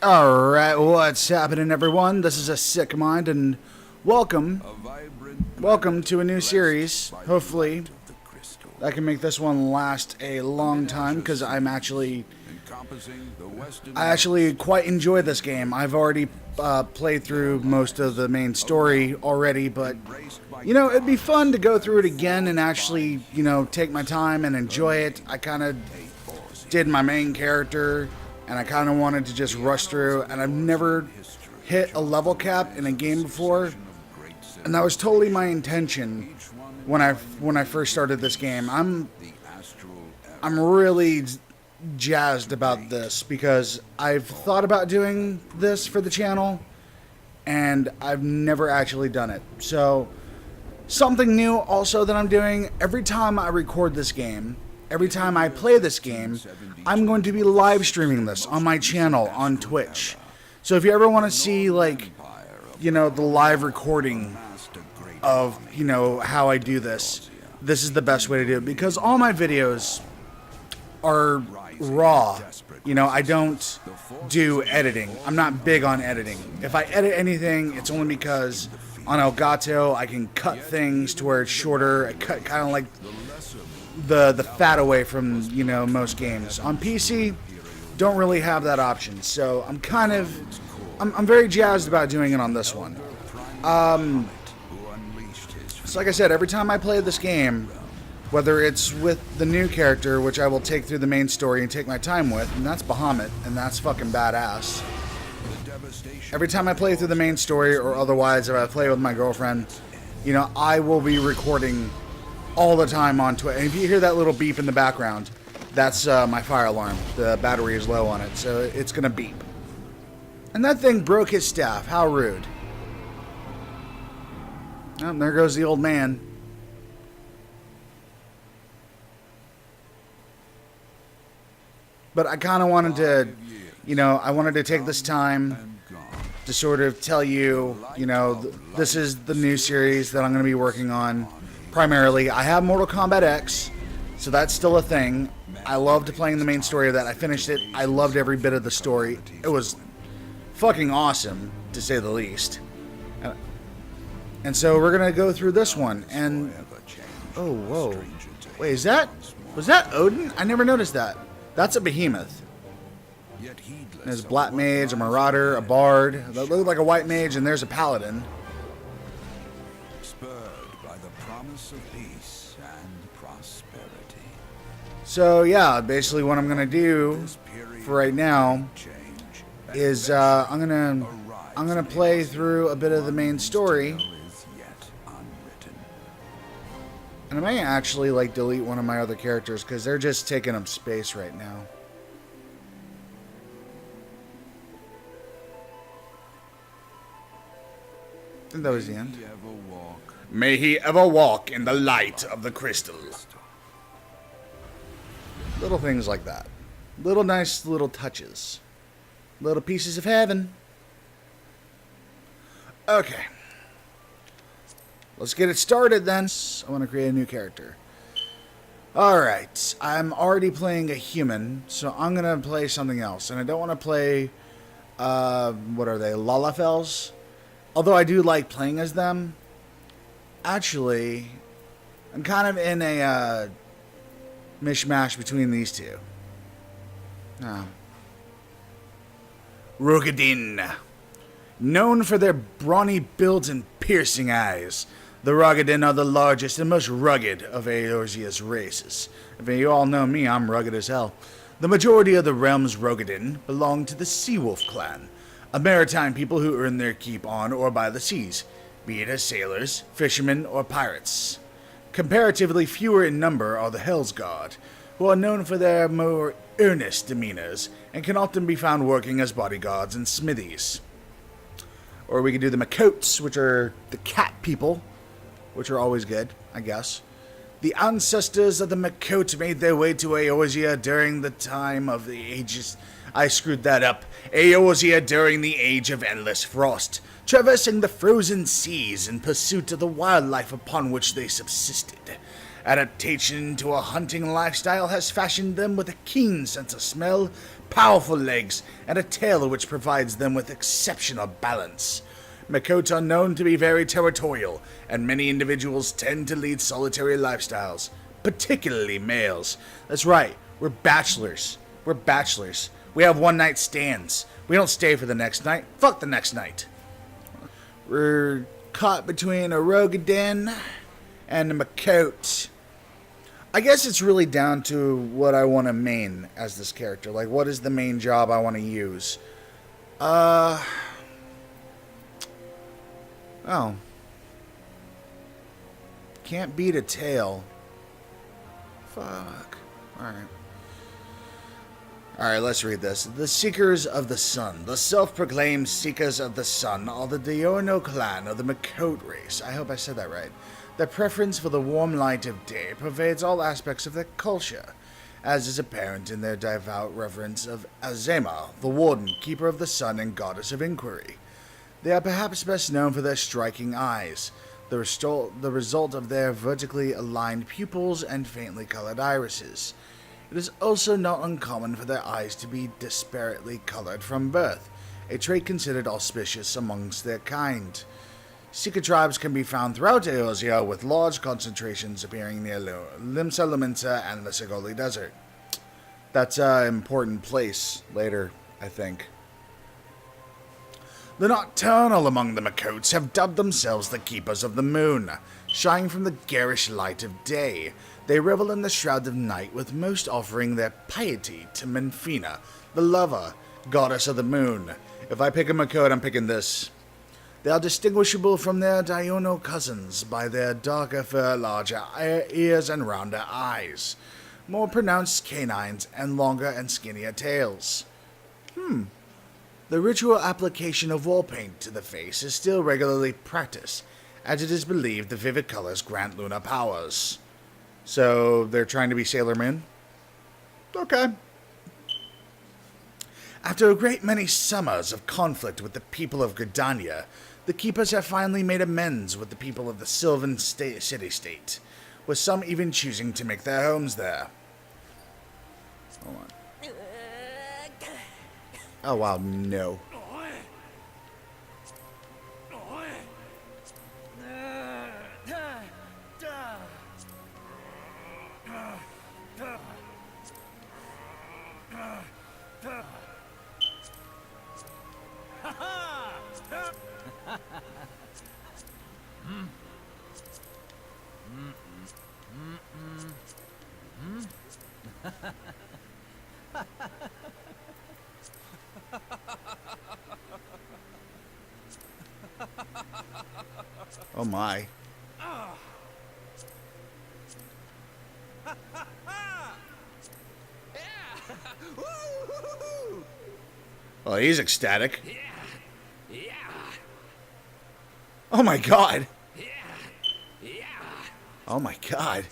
Alright, what's happening, everyone? This is a Sick Mind, and welcome to a new series. Hopefully, I can make this one last a long time, because I actually quite enjoy this game. I've already played through most of the main story already, but, you know, it'd be fun to go through it again and actually, you know, take my time and enjoy it. I kind of did my main character, and I kind of wanted to just rush through, and I've never hit a level cap in a game before, and that was totally my intention when I first started this game. I'm really jazzed about this because I've thought about doing this for the channel, and I've never actually done it. So something new also that I'm doing, every time I record this game, every time I play this game, I'm going to be live streaming this on my channel on Twitch. So if you ever want to see, like, you know, the live recording of, you know, how I do this, this is the best way to do it, because all my videos are raw. You know, I don't do editing. I'm not big on editing. If I edit anything, it's only because on Elgato I can cut things to where it's shorter. I cut kind of like the fat away from, you know, most games. On PC, don't really have that option, so I'm very jazzed about doing it on this one. So like I said, every time I play this game, whether it's with the new character, which I will take through the main story and take my time with, and that's Bahamut, and that's fucking badass. Every time I play through the main story, or otherwise if I play with my girlfriend, you know, I will be recording all the time on Twitch. And if you hear that little beep in the background, that's my fire alarm. The battery is low on it, so it's gonna beep. And that thing broke his staff. How rude. Oh, there goes the old man. But I kind of wanted to, you know, I wanted to take this time to sort of tell you, you know, this is the new series that I'm going to be working on. Primarily, I have Mortal Kombat X, so that's still a thing. I loved playing the main story of that. I finished it. I loved every bit of the story. It was fucking awesome, to say the least. And so we're going to go through this one. And, oh, whoa. Wait, was that Odin? I never noticed that. That's a behemoth. There's a black mage, a marauder, a bard. That looked like a white mage, and there's a paladin. Of peace and prosperity. So yeah, basically what I'm gonna do for right now is I'm gonna play through a bit of the main story, and I may actually like delete one of my other characters because they're just taking up space right now. I think that was the end. May he ever walk in the light of the crystal. Little things like that. Little nice little touches. Little pieces of heaven. Okay. Let's get it started then. I want to create a new character. Alright. I'm already playing a human, so I'm going to play something else. And I don't want to play, what are they, Lalafels? Although I do like playing as them. Actually, I'm kind of in a mishmash between these two. Oh. Rogadin. Known for their brawny builds and piercing eyes, the Rogadin are the largest and most rugged of Eorzea's races. If you all know me, I'm rugged as hell. The majority of the realm's Rogadin belong to the Seawolf clan, a maritime people who earn their keep on or by the seas, be it as sailors, fishermen, or pirates. Comparatively fewer in number are the Hell's Guard, who are known for their more earnest demeanors and can often be found working as bodyguards in smithies. Or we could do the Makotes, which are the cat people, which are always good, I guess. The ancestors of the Makote made their way to Eorzea during the time of the ages. I screwed that up. Eorzea during the age of endless frost, traversing the frozen seas in pursuit of the wildlife upon which they subsisted. Adaptation to a hunting lifestyle has fashioned them with a keen sense of smell, powerful legs, and a tail which provides them with exceptional balance. Makotes are known to be very territorial, and many individuals tend to lead solitary lifestyles, particularly males. That's right, we're bachelors. We're bachelors. We have one-night stands. We don't stay for the next night. Fuck the next night. We're caught between a Rogaden and a Makote. I guess it's really down to what I want to main as this character. Like, what is the main job I want to use? Oh. Can't beat a tail. Fuck. Alright. Alright, let's read this. The Seekers of the Sun. The self-proclaimed Seekers of the Sun are the Diurno clan of the Makote race. I hope I said that right. Their preference for the warm light of day pervades all aspects of their culture, as is apparent in their devout reverence of Azema, the Warden, Keeper of the Sun and Goddess of Inquiry. They are perhaps best known for their striking eyes, the result of their vertically aligned pupils and faintly colored irises. It is also not uncommon for their eyes to be disparately colored from birth, a trait considered auspicious amongst their kind. Seeker tribes can be found throughout Eorzea, with large concentrations appearing near Limsa Lominsa and the Sigoli Desert. That's an important place later, I think. The Nocturnal among the Makotes have dubbed themselves the Keepers of the Moon. Shining from the garish light of day, they revel in the shroud of night, with most offering their piety to Menfina, the lover, goddess of the moon. If I pick a Makote, I'm picking this. They are distinguishable from their Diurno cousins by their darker fur, larger ears, and rounder eyes, more pronounced canines, and longer and skinnier tails. The ritual application of wall paint to the face is still regularly practiced, as it is believed the vivid colors grant lunar powers. So they're trying to be Sailor Moon? Okay. After a great many summers of conflict with the people of Gridania, the Keepers have finally made amends with the people of the Sylvan City-State, with some even choosing to make their homes there. Hold on. Oh wow, no. Oh my. Oh, he's ecstatic. Oh my god. Oh my god.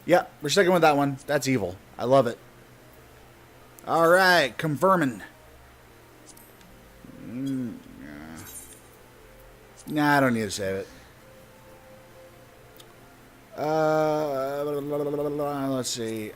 Yeah, we're sticking with that one. That's evil. I love it. Alright, confirming. Nah, I don't need to save it. Let's see.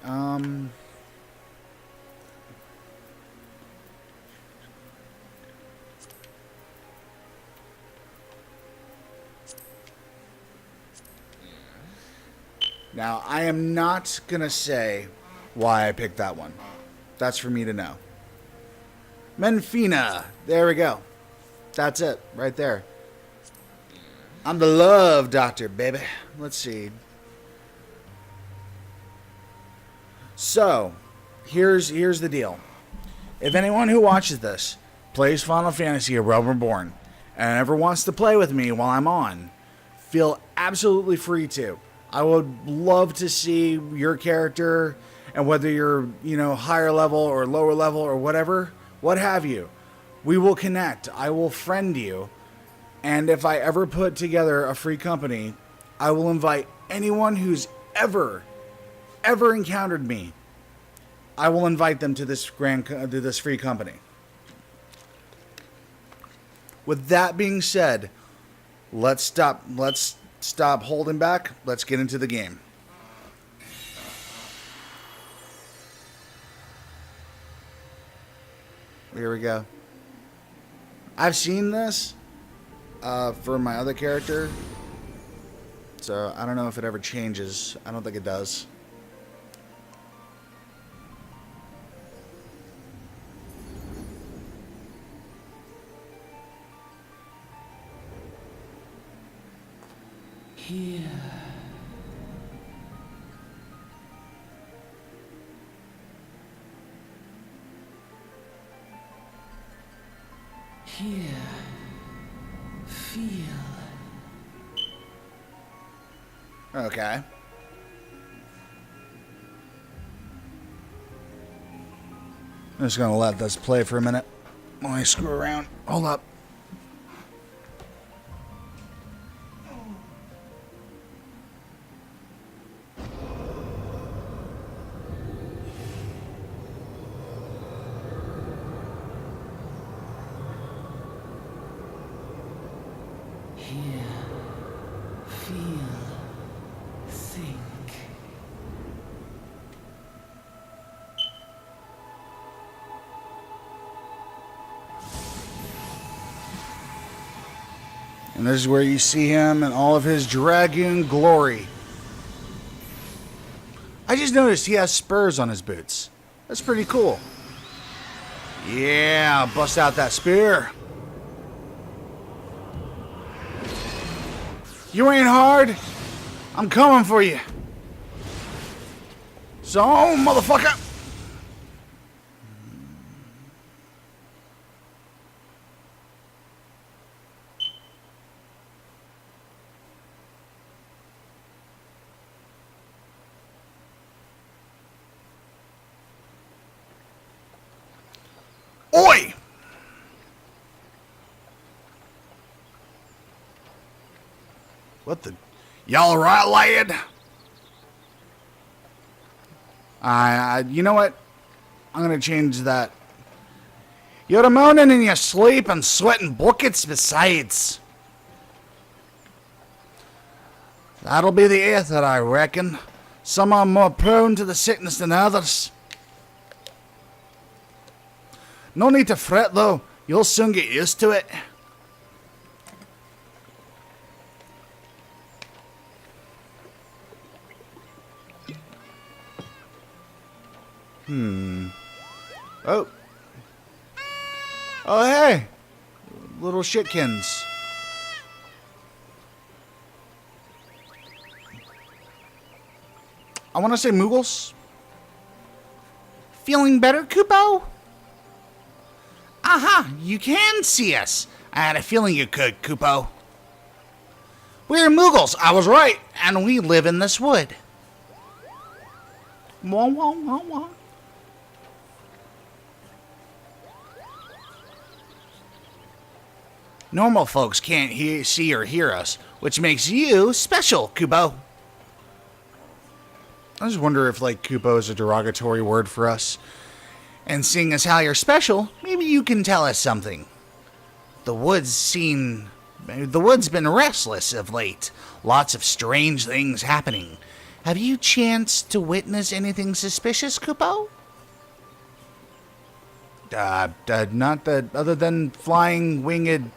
Now, I am not gonna say why I picked that one. That's for me to know. Menfina. There we go. That's it, right there. I'm the love doctor, baby. Let's see. So, here's the deal. If anyone who watches this plays Final Fantasy or Realm Reborn and ever wants to play with me while I'm on, feel absolutely free to. I would love to see your character, and whether you're, higher level or lower level or whatever, what have you. We will connect. I will friend you. And if I ever put together a free company, I will invite anyone who's ever encountered me. I will invite them to this free company. With that being said, Let's stop holding back. Let's get into the game. Here we go. I've seen this for my other character, so I don't know if it ever changes. I don't think it does. Here. Here. Feel. Okay. I'm just gonna let this play for a minute while I screw around. Hold up. Hear, feel, think. And this is where you see him in all of his dragoon glory. I just noticed he has spurs on his boots. That's pretty cool. Yeah, bust out that spear. You ain't hard. I'm coming for you. So, motherfucker. Oi! What the? Y'all alright, lad? You know what? I'm gonna change that. You're moaning in your sleep and sweating buckets besides. That'll be the ether, I reckon. Some are more prone to the sickness than others. No need to fret, though. You'll soon get used to it. Oh. Oh, hey. Little shitkins. I want to say Moogles. Feeling better, Kupo? Aha, you can see us. I had a feeling you could, Kupo. We're Moogles, I was right, and we live in this wood. Wah, wah, wah, wah. Normal folks can't see or hear us, which makes you special, Kupo. I just wonder if, like, Kupo is a derogatory word for us. And seeing as how you're special, maybe you can tell us something. The wood's been restless of late. Lots of strange things happening. Have you chanced to witness anything suspicious, Kupo? Not that, other than flying winged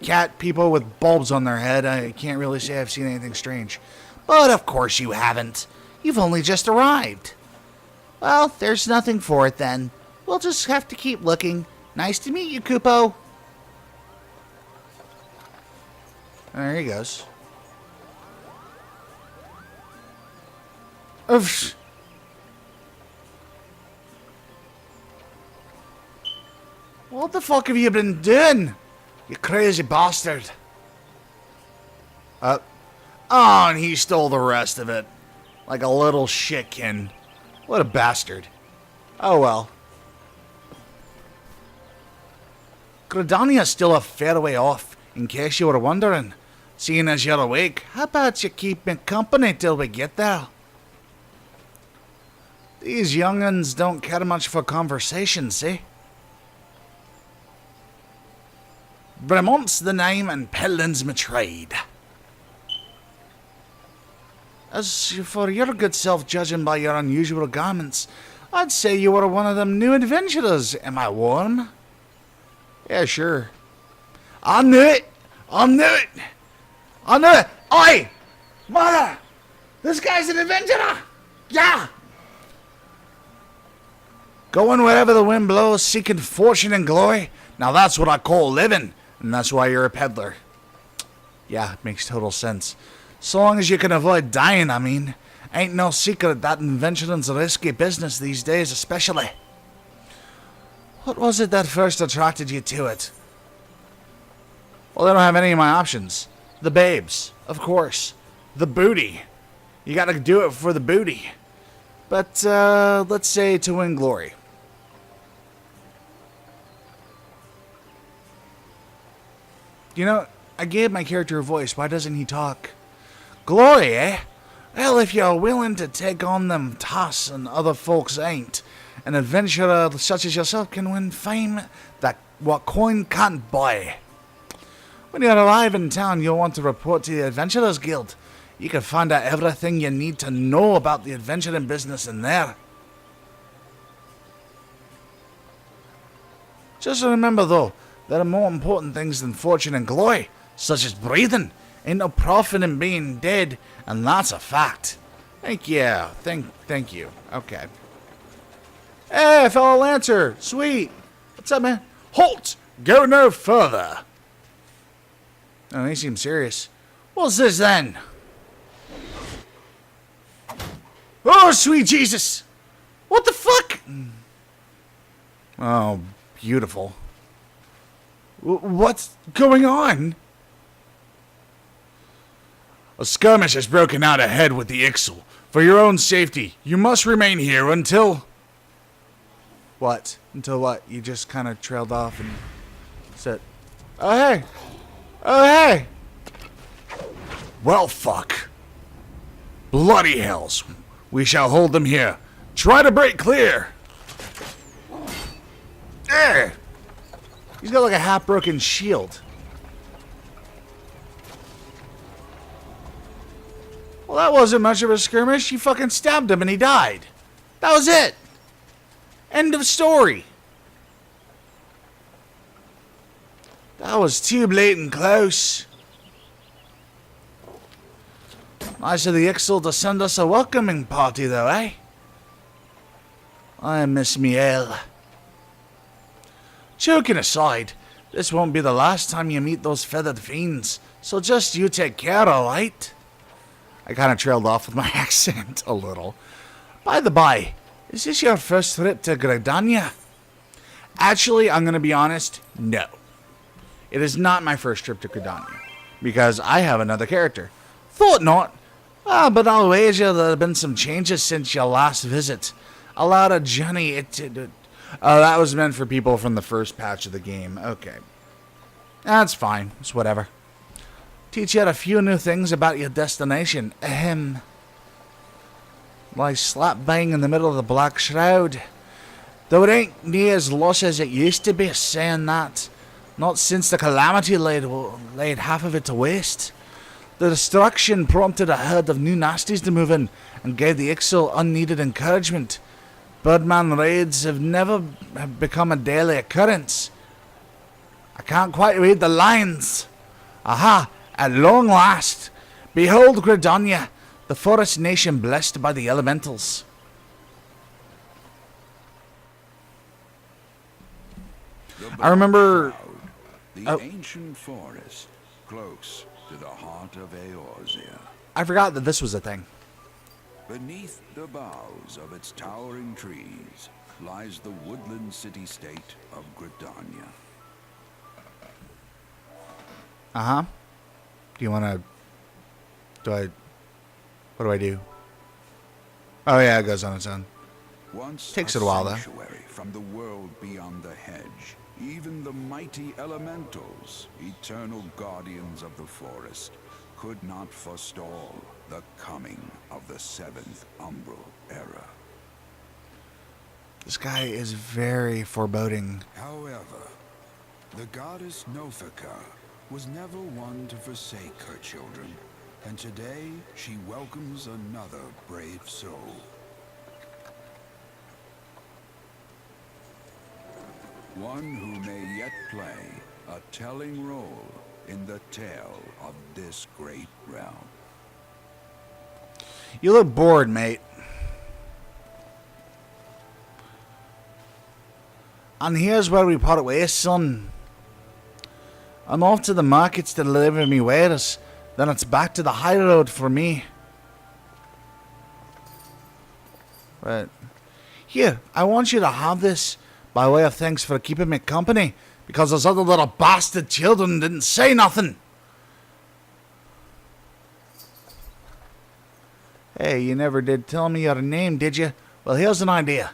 cat people with bulbs on their head, I can't really say I've seen anything strange. But of course you haven't. You've only just arrived. Well, there's nothing for it then. We'll just have to keep looking. Nice to meet you, Kupo. There he goes. Oof. What the fuck have you been doing? You crazy bastard. Oh, and he stole the rest of it. Like a little shitkin. What a bastard. Oh well. Gridania's still a fair way off, in case you were wondering. Seeing as you're awake, how about you keep me company till we get there? These young'uns don't care much for conversation, see? Vermont's the name and Peddling's my trade. As for your good self, judging by your unusual garments, I'd say you were one of them new adventurers. Am I warm? Yeah, sure. I knew it! I knew it! I knew it! Oi! Mother! This guy's an adventurer! Yeah! Going wherever the wind blows, seeking fortune and glory. Now that's what I call living. And that's why you're a peddler. Yeah, it makes total sense. So long as you can avoid dying, I mean. Ain't no secret that adventuring's a risky business these days, especially. What was it that first attracted you to it? Well, I don't have any of my options. The babes, of course. The booty. You gotta do it for the booty. But, let's say to win glory. You know, I gave my character a voice. Why doesn't he talk? Glory, eh? Well, if you're willing to take on them tasks and other folks ain't, an adventurer such as yourself can win fame that what coin can't buy. When you arrive in town, you'll want to report to the Adventurers Guild. You can find out everything you need to know about the adventuring business in there. Just remember, though, there are more important things than fortune and glory, such as breathing. Ain't no profit in being dead, and that's a fact. Thank you. Thank you. Okay. Hey, fellow Lancer. Sweet. What's up, man? Halt! Go no further. Oh, he seems serious. What's this, then? Oh, sweet Jesus! What the fuck? Oh, beautiful. What's going on? A skirmish has broken out ahead with the Ixal. For your own safety, you must remain here until... What? Until what? You just kind of trailed off and said... Oh, hey! Oh, hey! Well, fuck. Bloody hells. We shall hold them here. Try to break clear. There! He's got like a half-broken shield. Well, that wasn't much of a skirmish. You fucking stabbed him and he died. That was it. End of story. That was too blatant close. Nice of the Ixal to send us a welcoming party, though, eh? I miss me ale. Joking aside, this won't be the last time you meet those feathered fiends, so just you take care, alright? I kind of trailed off with my accent a little. By the by, is this your first trip to Gridania? Actually, I'm going to be honest, no. It is not my first trip to Gridania, because I have another character. Thought not. But I'll wager there have been some changes since your last visit. A lot of journey... that was meant for people from the first patch of the game. Okay. That's fine. It's whatever. Teach you a few new things about your destination. Ahem. Lie slap bang in the middle of the Black Shroud. Though it ain't near as lush as it used to be, saying that. Not since the Calamity laid half of it to waste. The destruction prompted a herd of new nasties to move in and gave the Ixal unneeded encouragement. Birdman raids have never become a daily occurrence. I can't quite read the lines. Aha! At long last! Behold Gridania, the forest nation blessed by the elementals. I remember... The ancient forest, close to the heart of Eorzea. I forgot that this was a thing. Beneath the boughs of its towering trees lies the woodland city-state of Gridania. Uh-huh. Do you want to... What do I do? Oh yeah, it goes on its own. Once Takes it a while, though. Sanctuary from the world beyond the hedge, even the mighty elementals, eternal guardians of the forest, could not forestall the coming of the seventh umbral era. This guy is very foreboding. However, The goddess Nofika was never one to forsake her children, and today she welcomes another brave soul. One who may yet play a telling role in the tale of this great realm. You look bored, mate. And here's where we part ways, son. I'm off to the markets to deliver me wares. Then it's back to the high road for me. Right. Here, I want you to have this by way of thanks for keeping me company, because those other little bastard children didn't say nothing. Hey, you never did tell me your name, did you? Well, here's an idea.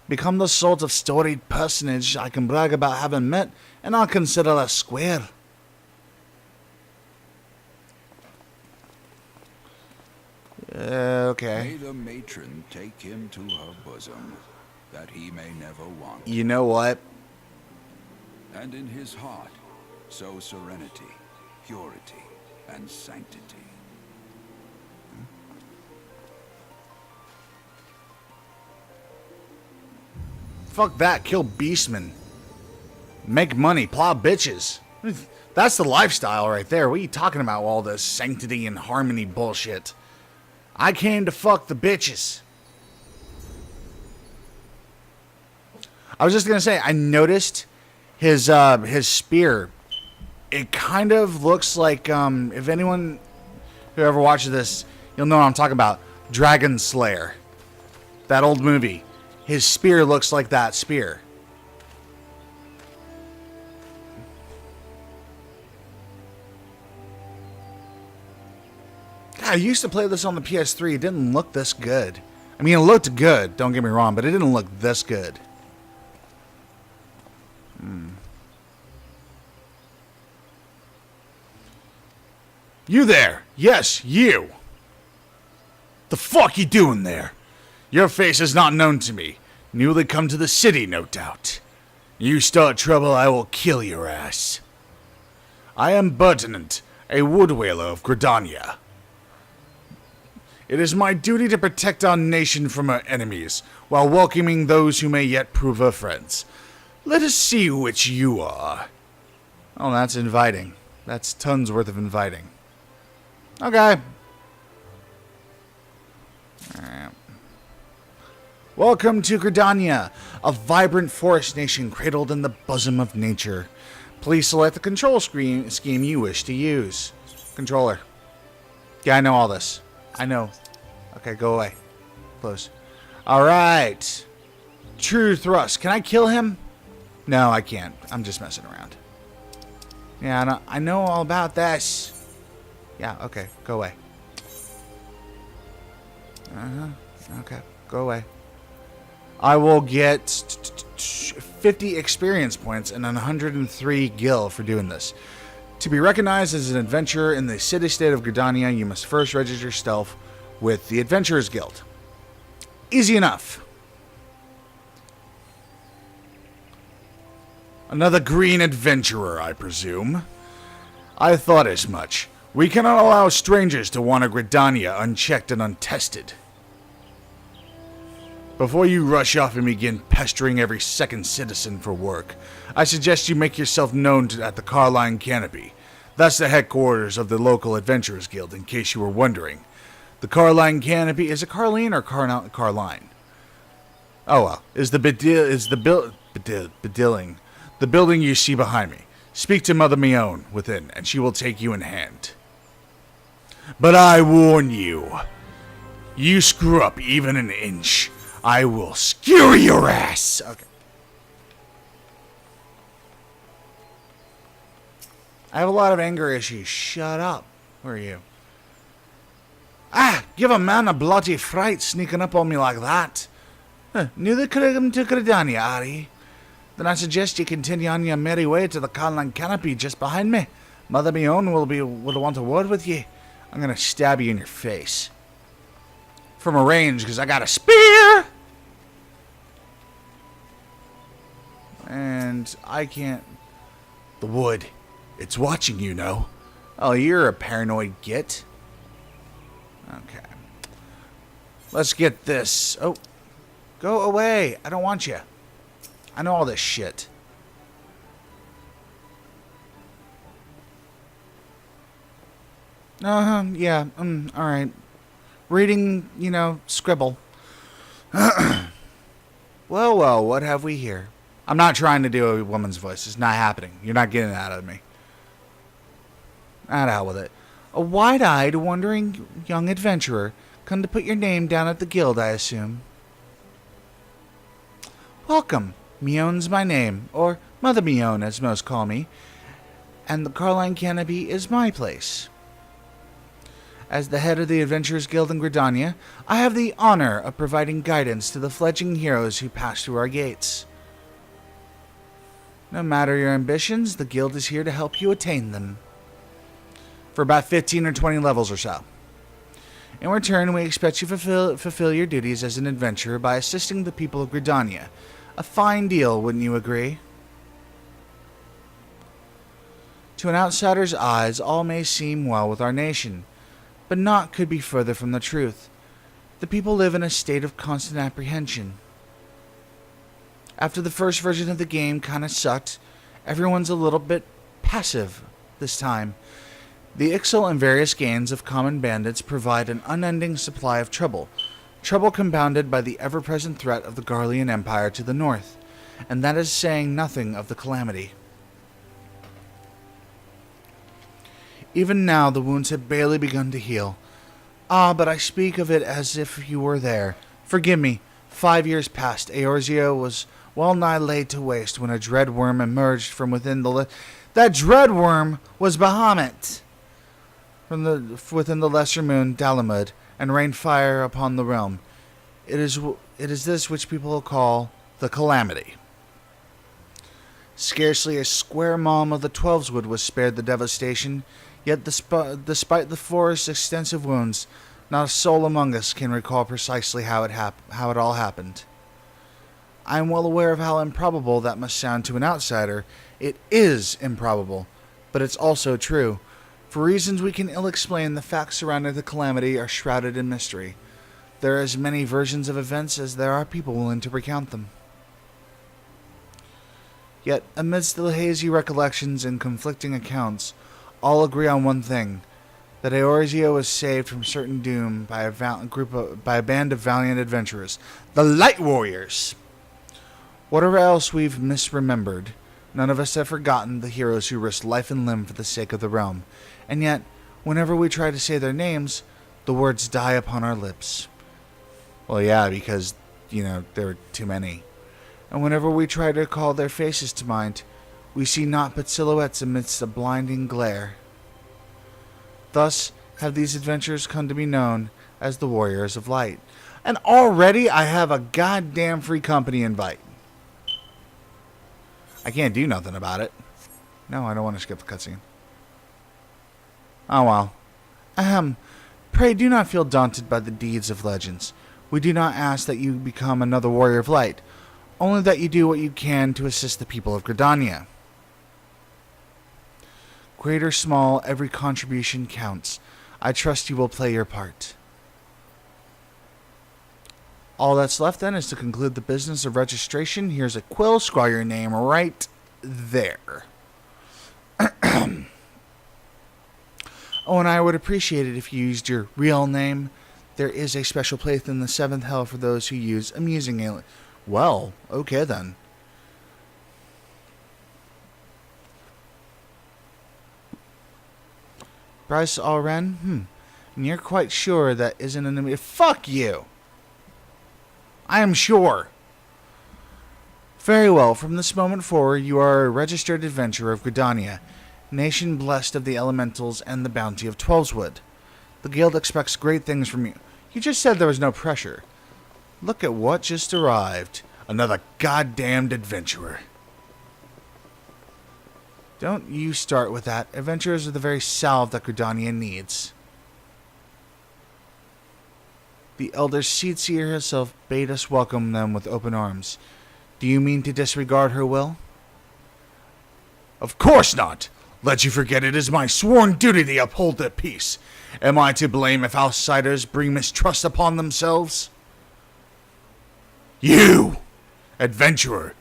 Become the sort of storied personage I can brag about having met, and I'll consider us square. Okay. May the matron take him to her bosom, that he may never want. You know what? And in his heart, sow serenity, purity, and sanctity. Fuck that. Kill beastmen. Make money. Plow bitches. That's the lifestyle right there. What are you talking about? All this sanctity and harmony bullshit. I came to fuck the bitches. I was just gonna say, I noticed his spear. It kind of looks like, if anyone who ever watches this, you'll know what I'm talking about. Dragon Slayer. That old movie. His spear looks like that spear. God, I used to play this on the PS3. It didn't look this good. I mean, it looked good, don't get me wrong, but it didn't look this good. You there? Yes, you. The fuck you doing there? Your face is not known to me. Newly come to the city, no doubt. You start trouble, I will kill your ass. I am Bertinant, a woodwhaler of Gridania. It is my duty to protect our nation from our enemies, while welcoming those who may yet prove our friends. Let us see which you are. Oh, that's inviting. That's tons worth of inviting. Okay. Alright. Welcome to Gridania, a vibrant forest nation cradled in the bosom of nature. Please select the control scheme you wish to use. Controller. Yeah, I know all this. I know. Okay, go away. Close. Alright. True thrust. Can I kill him? No, I can't. I'm just messing around. Yeah, I know all about this. Yeah, okay. Go away. Okay. Go away. I will get 50 experience points and 103 gil for doing this. To be recognized as an adventurer in the city-state of Gridania, you must first register yourself with the Adventurers Guild. Easy enough. Another green adventurer, I presume. I thought as much. We cannot allow strangers to wander Gridania unchecked and untested. Before you rush off and begin pestering every second citizen for work, I suggest you make yourself known at the Carline Canopy. That's the headquarters of the local Adventurers Guild, in case you were wondering. The Carline Canopy, is it Carline or Carline? Oh well, the building you see behind me. Speak to Mother Mione within, and she will take you in hand. But I warn you, you screw up even an inch, I will skewer your ass! Okay. I have a lot of anger issues. Shut up. Where are you? Ah! Give a man a bloody fright sneaking up on me like that. Knew they could have come to Gridania, Ari. Then I suggest you continue on your merry way to the Carline Canopy just behind me. Mother Mione will want a word with you. I'm gonna stab you in your face. From a range, because I got a spear! And I can't... The wood. It's watching you, know. Oh, you're a paranoid git. Okay. Let's get this. Oh. Go away. I don't want you. I know all this shit. Yeah. Alright. Reading, scribble. Well, what have we here? I'm not trying to do a woman's voice. It's not happening. You're not getting that out of me. Ah, to hell with it. A wide-eyed, wandering young adventurer. Come to put your name down at the guild, I assume. Welcome. Mion's my name, or Mother Mion, as most call me. And the Carline Canopy is my place. As the head of the Adventurers Guild in Gridania, I have the honor of providing guidance to the fledgling heroes who pass through our gates. No matter your ambitions, the guild is here to help you attain them. For about 15 or 20 levels or so. In return, we expect you to fulfill your duties as an adventurer by assisting the people of Gridania. A fine deal, wouldn't you agree? To an outsider's eyes, all may seem well with our nation, but naught could be further from the truth. The people live in a state of constant apprehension. After the first version of the game kinda sucked, everyone's a little bit passive this time. The Ixal and various gangs of common bandits provide an unending supply of trouble. Trouble compounded by the ever-present threat of the Garlean Empire to the north, and that is saying nothing of the calamity. Even now the wounds have barely begun to heal. Ah, but I speak of it as if you were there. Forgive me, 5 years past, Eorzea was well nigh laid to waste when a dread worm emerged from within the... That dread worm was Bahamut! Within the lesser moon, Dalamud, and rained fire upon the realm. It is this which people call the Calamity. Scarcely a square mile of the Twelveswood was spared the devastation, yet despite the forest's extensive wounds, not a soul among us can recall precisely how it all happened. I am well aware of how improbable that must sound to an outsider. It is improbable, but it's also true. For reasons we can ill explain, the facts surrounding the calamity are shrouded in mystery. There are as many versions of events as there are people willing to recount them. Yet, amidst the hazy recollections and conflicting accounts, all agree on one thing, that Eorzea was saved from certain doom by a band of valiant adventurers, the Light Warriors. Whatever else we've misremembered, none of us have forgotten the heroes who risked life and limb for the sake of the realm. And yet, whenever we try to say their names, the words die upon our lips. Well, yeah, because, there were too many. And whenever we try to call their faces to mind, we see naught but silhouettes amidst a blinding glare. Thus have these adventures come to be known as the Warriors of Light. And already I have a goddamn free company invite. I can't do nothing about it. No, I don't want to skip the cutscene. Oh well. Ahem. Pray do not feel daunted by the deeds of legends. We do not ask that you become another Warrior of Light, only that you do what you can to assist the people of Gridania. Great or small, every contribution counts. I trust you will play your part. All that's left then is to conclude the business of registration. Here's a quill. Scrawl your name right there. Oh, and I would appreciate it if you used your real name. There is a special place in the 7th Hell for those who use amusing alien. Well, okay then. Bryce Alren? And you're quite sure that isn't an... Fuck you! I am sure. Very well, from this moment forward, you are a registered adventurer of Gridania, nation blessed of the elementals and the bounty of Twelveswood. The guild expects great things from you. You just said there was no pressure. Look at what just arrived. Another goddamned adventurer. Don't you start with that. Adventurers are the very salve that Gridania needs. The elder Seedseer herself bade us welcome them with open arms. Do you mean to disregard her will? Of course not. Let you forget it is my sworn duty to uphold the peace. Am I to blame if outsiders bring mistrust upon themselves? You, adventurer,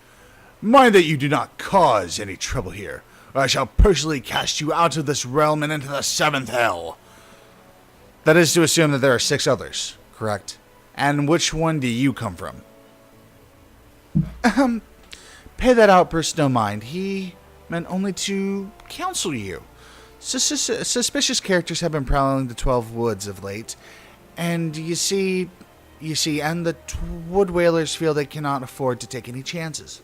mind that you do not cause any trouble here, or I shall personally cast you out of this realm and into the seventh hell. That is to assume that there are 6 others, correct? And which one do you come from? Pay that outburst no mind. He meant only to counsel you. Suspicious characters have been prowling the 12 woods of late, and you see, and the wood whalers feel they cannot afford to take any chances.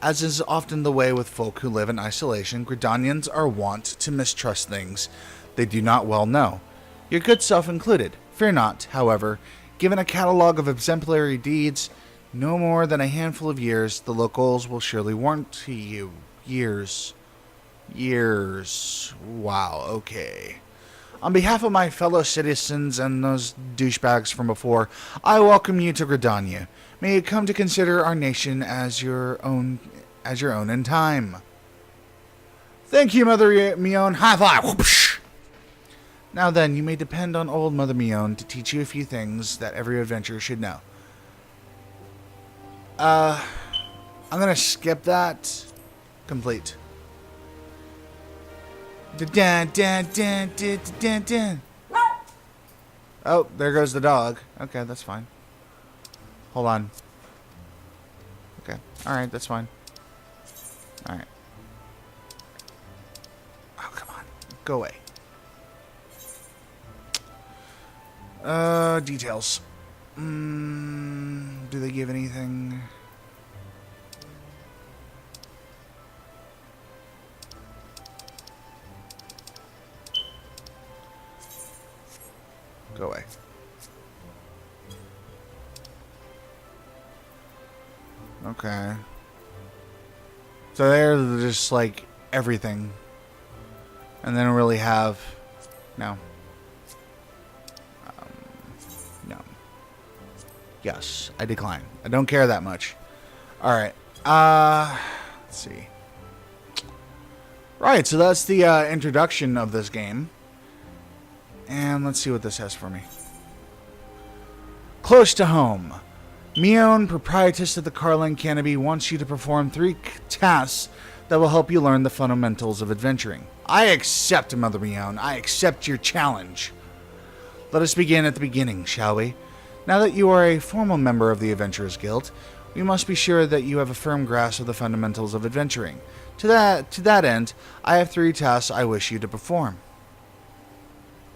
As is often the way with folk who live in isolation, Gridanians are wont to mistrust things they do not well know, your good self included. Fear not, however, given a catalog of exemplary deeds, no more than a handful of years, the locals will surely warranty you. Years. Wow, okay. On behalf of my fellow citizens and those douchebags from before, I welcome you to Gridania. May you come to consider our nation as your own in time. Thank you, Mother Mion. High five. Whoopsh. Now then, you may depend on old Mother Mion to teach you a few things that every adventurer should know. I'm gonna skip that. Complete. Oh, there goes the dog. Okay, that's fine. Hold on. Okay. Alright, that's fine. Alright. Oh, come on. Go away. Details. Do they give anything? Go away. Okay. So they're just like everything. And they don't really have... No. No. Yes, I decline. I don't care that much. Alright. Let's see. Right, so that's the introduction of this game. And let's see what this has for me. Close to home. Mion, proprietress of the Carling Canopy, wants you to perform 3 tasks that will help you learn the fundamentals of adventuring. I accept, Mother Mion. I accept your challenge. Let us begin at the beginning, shall we? Now that you are a formal member of the Adventurers Guild, we must be sure that you have a firm grasp of the fundamentals of adventuring. To that end, I have 3 tasks I wish you to perform.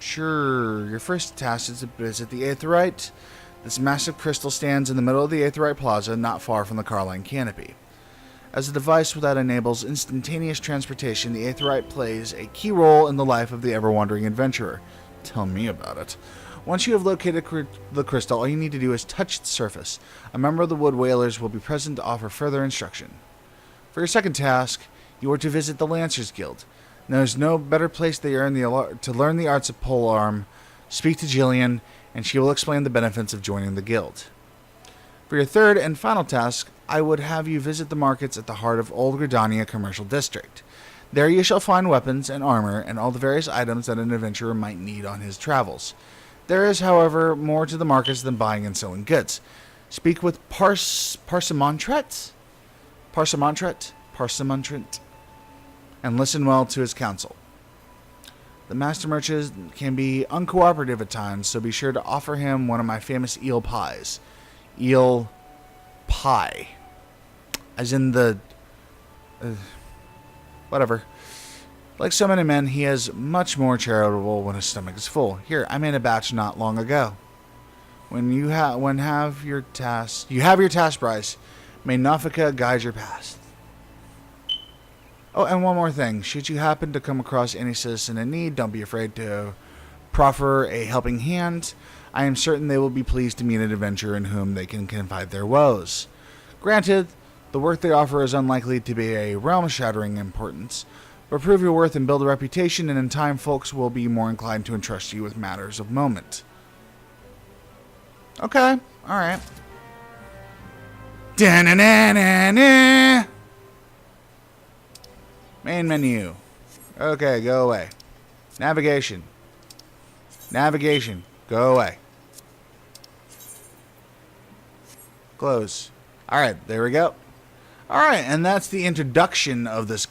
Sure, your first task is to visit the Aetheryte. This massive crystal stands in the middle of the Aetheryte Plaza, not far from the Carline Canopy. As a device that enables instantaneous transportation, the Aetheryte plays a key role in the life of the ever-wandering adventurer. Tell me about it. Once you have located the crystal, all you need to do is touch its surface. A member of the Wood Whalers will be present to offer further instruction. For your second task, you are to visit the Lancers Guild. There is no better place to learn the arts of polearm. Speak to Jillian, and she will explain the benefits of joining the guild. For your third and final task, I would have you visit the markets at the heart of Old Gridania Commercial District. There you shall find weapons and armor and all the various items that an adventurer might need on his travels. There is, however, more to the markets than buying and selling goods. Speak with Parsimantret, and listen well to his counsel. The master merchant can be uncooperative at times, so be sure to offer him one of my famous eel pies. Eel pie. As in the... whatever. Like so many men, he is much more charitable when his stomach is full. Here, I made a batch not long ago. You have your task, Bryce. May Nafika guide your path. Oh, and one more thing. Should you happen to come across any citizen in need, don't be afraid to proffer a helping hand. I am certain they will be pleased to meet an adventurer in whom they can confide their woes. Granted, the work they offer is unlikely to be a realm-shattering importance, but prove your worth and build a reputation, and in time folks will be more inclined to entrust you with matters of moment. Okay, alright. Da-na-na-na-na. Main menu. Okay, go away. Navigation. Navigation. Go away. Close. Alright, there we go. Alright, and that's the introduction of this